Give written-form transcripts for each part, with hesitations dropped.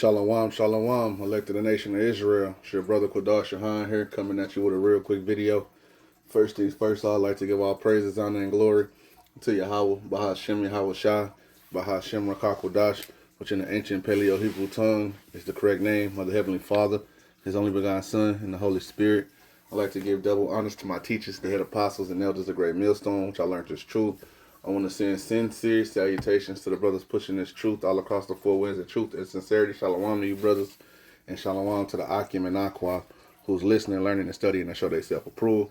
Shalom, shalom, elected the nation of Israel. It's your brother Qadar Shahan here, coming at you with a real quick video. First things first, I'd like to give all praises, honor, and glory to Yahweh, Bahashem Yahweh Shah, Bahashem Rakah Kodash, which in the ancient Paleo-Hebrew tongue is the correct name of the Heavenly Father, His only begotten Son, and the Holy Spirit. I'd like to give double honors to my teachers, the head apostles and elders of Great Millstone, which I learned this truth. I want to send sincere salutations to the brothers pushing this truth all across the four winds of truth and sincerity. Shalom to you brothers, and shalom to the Akim and Aqua who's listening, learning, and studying to show they self-approve.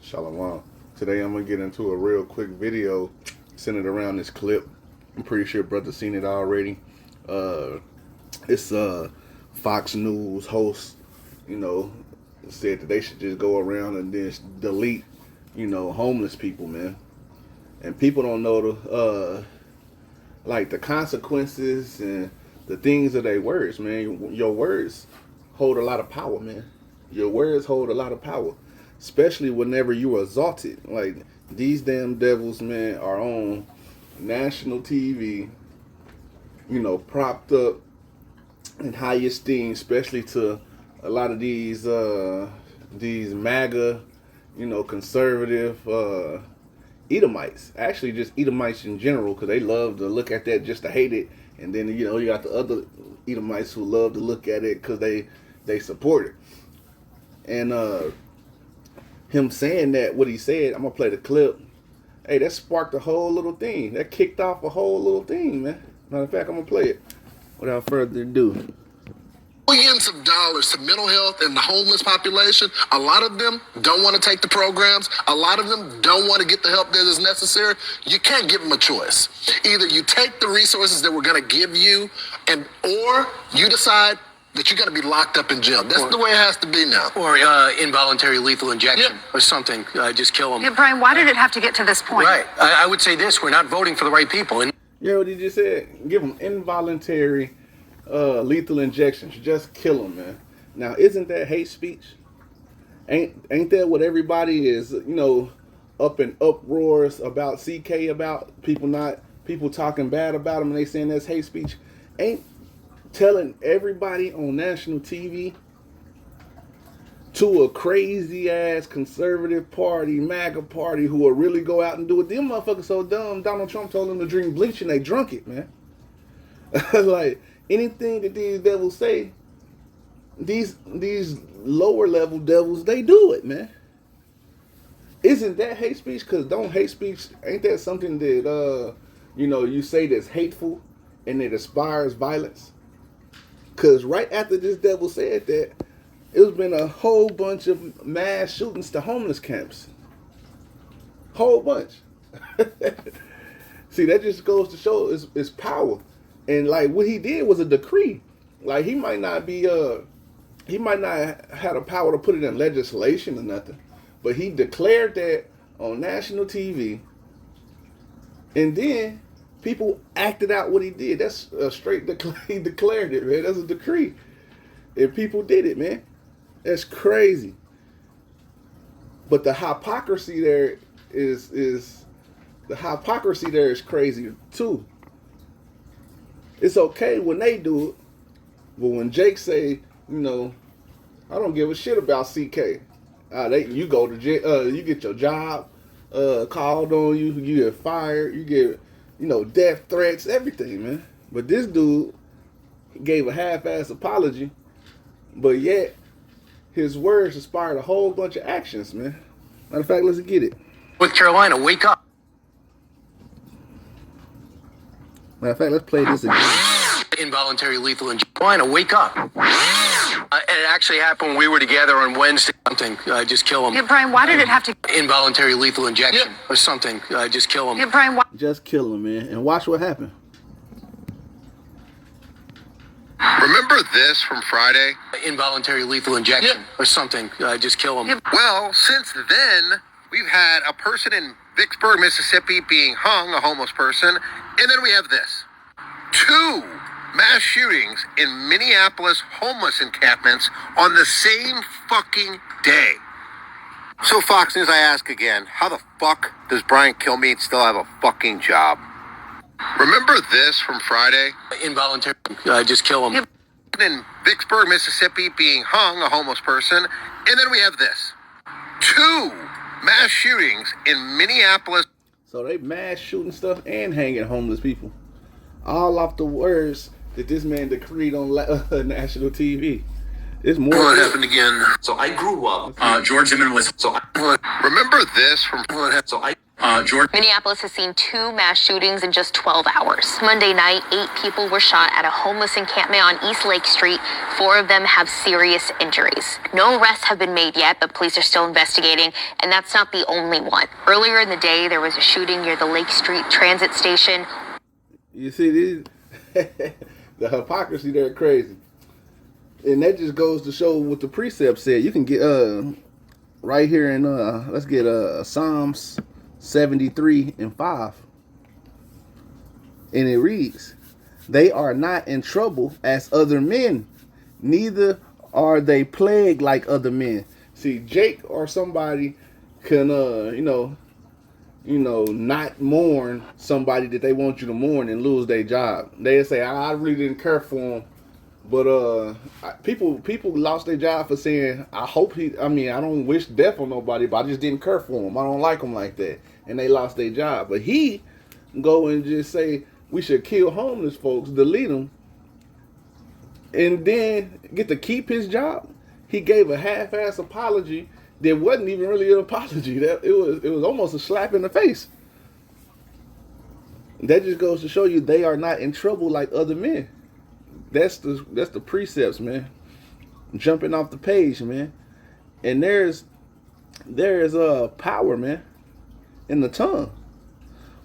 Shalom. Today I'm going to get into a real quick video centered around this clip. I'm pretty sure brothers seen it already. It's Fox News host, said that they should just go around and then delete, homeless people, man. And people don't know the consequences and the things of their words, man. Your words hold a lot of power, man. Your words hold a lot of power, especially whenever you are exalted. Like, these damn devils, man, are on national TV, propped up in high esteem, especially to a lot of these MAGA, conservative, Edomites, actually just Edomites in general, because they love to look at that just to hate it. And then, you got the other Edomites who love to look at it because they support it. And him saying that, what he said, I'm going to play the clip. Hey, that sparked a whole little thing. That kicked off a whole little thing, man. Matter of fact, I'm going to play it without further ado. Billions of dollars to mental health and the homeless population. A lot of them don't want to take the programs. A lot of them don't want to get the help that is necessary. You can't give them a choice. Either you take the resources that we're going to give you, or you decide that you're going to be locked up in jail. That's the way it has to be now. Or involuntary lethal injection or something. Just kill them. Yeah, Brian, why did it have to get to this point? Right. I would say this. We're not voting for the right people. And what he just said? Give them involuntary lethal injections. Just kill them, man. Now, isn't that hate speech? Ain't that what everybody is, up in uproars about CK, about people talking bad about him and they saying that's hate speech? Ain't telling everybody on national TV to a crazy ass conservative party, MAGA party, who will really go out and do it. Them motherfuckers so dumb. Donald Trump told them to drink bleach and they drunk it, man. Like, anything that these devils say, these lower level devils, they do it, man. Isn't that hate speech? Because don't hate speech, ain't that something that you say that's hateful and it inspires violence? Because right after this devil said that, it's been a whole bunch of mass shootings to homeless camps. Whole bunch. See, that just goes to show it's power. And like what he did was a decree. Like he might not have had the power to put it in legislation or nothing, but he declared that on national TV, and then people acted out what he did. That's a straight he declared it, man. That's a decree, and people did it, man. That's crazy. But the hypocrisy there is crazy too. It's okay when they do it, but when Jake say, I don't give a shit about CK. You go to jail, you get your job called on you, you get fired, you get, death threats, everything, man. But this dude gave a half-ass apology, but yet his words inspired a whole bunch of actions, man. Matter of fact, let's get it. North Carolina, wake up. Matter of fact, let's play this again. Involuntary lethal injection. Wake up. And it actually happened when we were together on Wednesday. Something. Just kill them. Yeah, Brian, why did it have to... Involuntary lethal injection or something. Just kill them. Yeah, Brian, why... Just kill them, man. And watch what happened. Remember this from Friday? Involuntary lethal injection or something. Just kill them. Yeah. Well, since then, we've had a person in Vicksburg, Mississippi being hung, a homeless person. And then we have this. 2 mass shootings in Minneapolis homeless encampments on the same fucking day. So Fox News, I ask again, how the fuck does Brian Kilmeade still have a fucking job? Remember this from Friday? Involuntary. Just kill them. person in Vicksburg, Mississippi being hung, a homeless person. And then we have this. 2 mass shootings in Minneapolis. So they mass shooting stuff and hanging homeless people. All off the words that this man decreed on national TV. It's more. What happened again? So I grew up. George Zimmerman was. Remember this from. George. Minneapolis has seen 2 mass shootings in just 12 hours. Monday night, 8 people were shot at a homeless encampment on East Lake Street. 4 of them have serious injuries. No arrests have been made yet, but police are still investigating, and that's not the only one. Earlier in the day, there was a shooting near the Lake Street transit station. You see these? The hypocrisy there crazy. And that just goes to show what the precept said. You can get right here in let's get Psalms 73:5. And it reads, "They are not in trouble as other men, neither are they plagued like other men." See, Jake or somebody can not mourn somebody that they want you to mourn and lose their job. They say, I really didn't care for him. But people lost their job for saying, I don't wish death on nobody, but I just didn't care for him. I don't like him like that. And they lost their job. But he go and just say, we should kill homeless folks, delete them, and then get to keep his job. He gave a half-ass apology that wasn't even really an apology. That it was almost a slap in the face. That just goes to show you they are not in trouble like other men. That's the precepts, man. Jumping off the page, man. And there is power, man, in the tongue.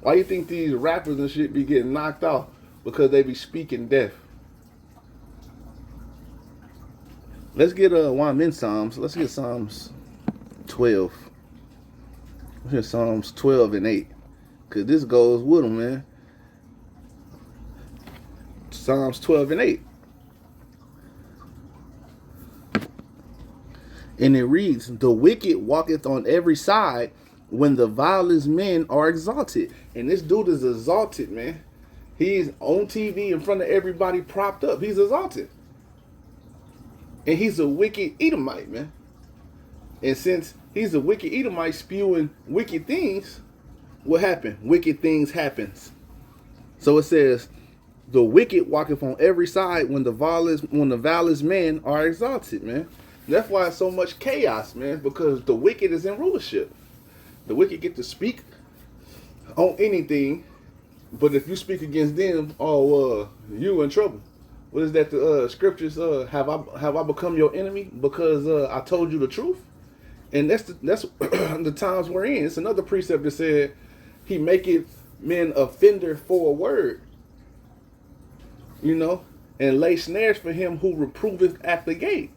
Why you think these rappers and shit be getting knocked off? Because they be speaking death. Let's get one in Psalms. Let's get Psalms 12. Let's get Psalms 12:8. Cause this goes with them, man. Psalms 12:8. And it reads, "The wicked walketh on every side when the vilest men are exalted." And this dude is exalted, man. He's on TV in front of everybody propped up. He's exalted. And he's a wicked Edomite, man. And since he's a wicked Edomite spewing wicked things, what happened? Wicked things happens. So it says, the wicked walketh on every side when the vilest men are exalted, man. That's why it's so much chaos, man, because the wicked is in rulership. The wicked get to speak on anything, but if you speak against them, you in trouble. What is that? The scriptures, have I become your enemy because I told you the truth? And that's the times we're in. It's another precept that said, he maketh men offender for a word. And lay snares for him who reproveth at the gate.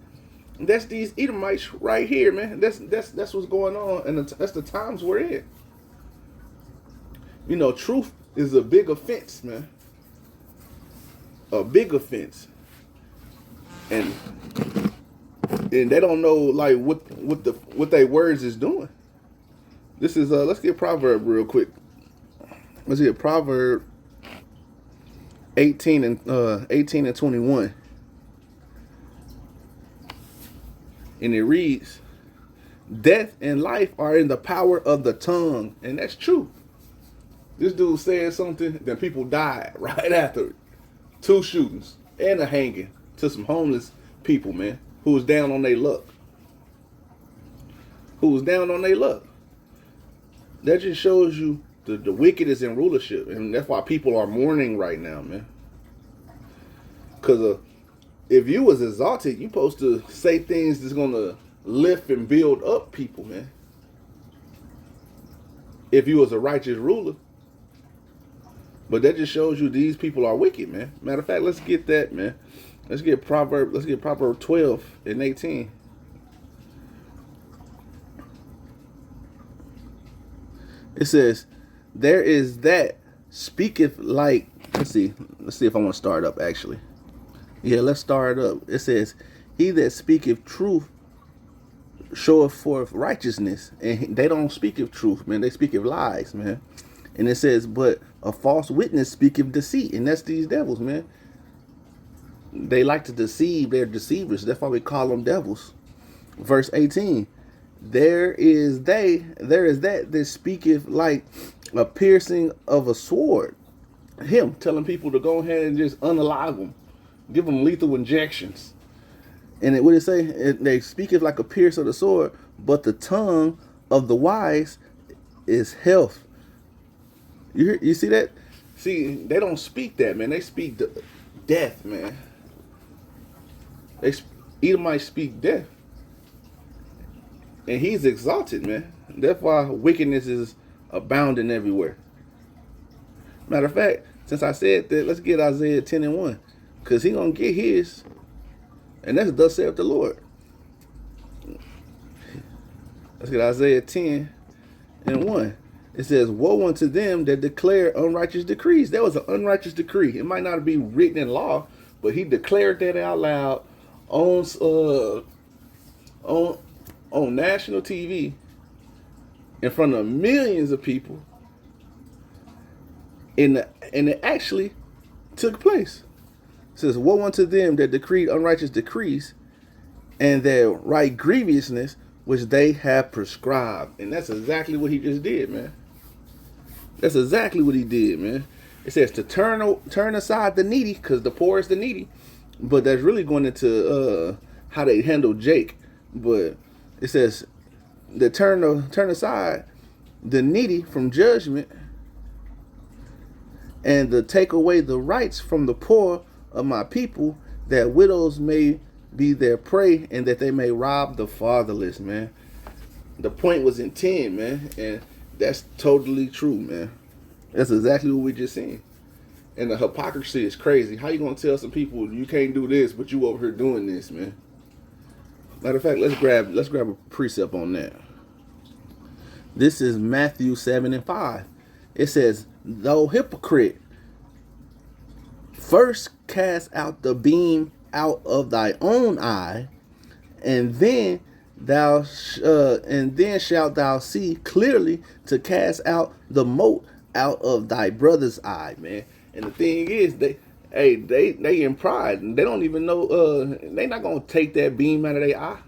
That's these Edomites right here, man. That's what's going on, and that's the times we're in. Truth is a big offense, man. A big offense, and they don't know like what their words is doing. This is let's get Proverb real quick. Let's get Proverb 18 and 21. And it reads, "Death and life are in the power of the tongue." And that's true. This dude said something, then people died right after it. 2 shootings and a hanging to some homeless people, man, who was down on their luck. That just shows you the wicked is in rulership. And that's why people are mourning right now, man. Because if you was exalted, you supposed to say things that's going to lift and build up people, man. If you was a righteous ruler. But that just shows you these people are wicked, man. Matter of fact, let's get that, man. Let's get Proverb 12:18. It says, "There is that speaketh like," let's see if I want to start up actually. Yeah, let's start up. It says, "He that speaketh truth showeth forth righteousness." And they don't speak of truth, man. They speak of lies, man. And it says, "But a false witness speaketh deceit." And that's these devils, man. They like to deceive. They're deceivers. That's why we call them devils. Verse 18. There is that speaketh like a piercing of a sword. Him telling people to go ahead and just unalive them. Give them lethal injections. And what it say? They speaketh like a pierce of the sword, but the tongue of the wise is health. You see that? See, they don't speak that, man. They speak death, man. Edomites speak death. And he's exalted, man. That's why wickedness is abounding everywhere. Matter of fact, since I said that, let's get Isaiah 10 and 1. Because he's going to get his. And that's thus saith the Lord. Let's get Isaiah 10 and 1. It says, woe unto them that declare unrighteous decrees. That was an unrighteous decree. It might not be written in law, but he declared that out loud on national TV in front of millions of people. And it actually took place. It says, woe unto them that decreed unrighteous decrees and that right grievousness which they have prescribed. And that's exactly what he just did, man. That's exactly what he did, man. It says to turn aside the needy, because the poor is the needy. But that's really going into how they handle Jake. But it says to turn aside the needy from judgment, and to take away the rights from the poor of my people, that widows may be their prey, and that they may rob the fatherless, man. The point was in 10, man, and that's totally true, man. That's exactly what we just seen. And the hypocrisy is crazy. How you gonna tell some people you can't do this, but you over here doing this, man? Matter of fact, let's grab a precept on that. This is Matthew 7 and 5. It says, thou hypocrite, first cast out the beam out of thy own eye, and then shalt thou see clearly to cast out the mote out of thy brother's eye, man. And the thing is, they in pride, and they don't even know. They not gonna take that beam out of their eye.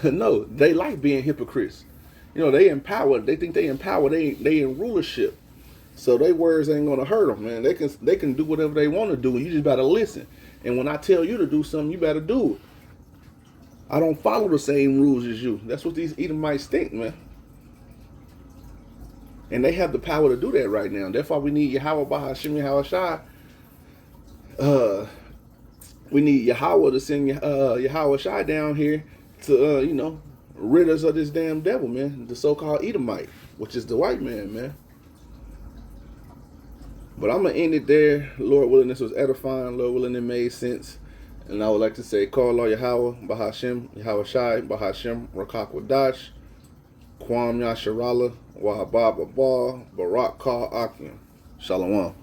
No, they like being hypocrites. You know, they empowered. They think they empowered. They in rulership. So their words ain't gonna hurt them, man. They can do whatever they want to do, and you just gotta listen. And when I tell you to do something, you better do it. I don't follow the same rules as you. That's what these Edomites think, man. And they have the power to do that right now. That's why we need Yahweh Bahashim Yahweh Shai. We need Yahweh to send Yahweh Shai down here to, rid us of this damn devil, man. The so-called Edomite, which is the white man, man. But I'm going to end it there. Lord willing, this was edifying. Lord willing, it made sense. And I would like to say, call Allah Yahweh, Bahashim, Yahweh Shai, Bahashim, Rakak Wadash, Kwam Yasharala, Wahabab Abal, Barak Ka Akim. Shalom.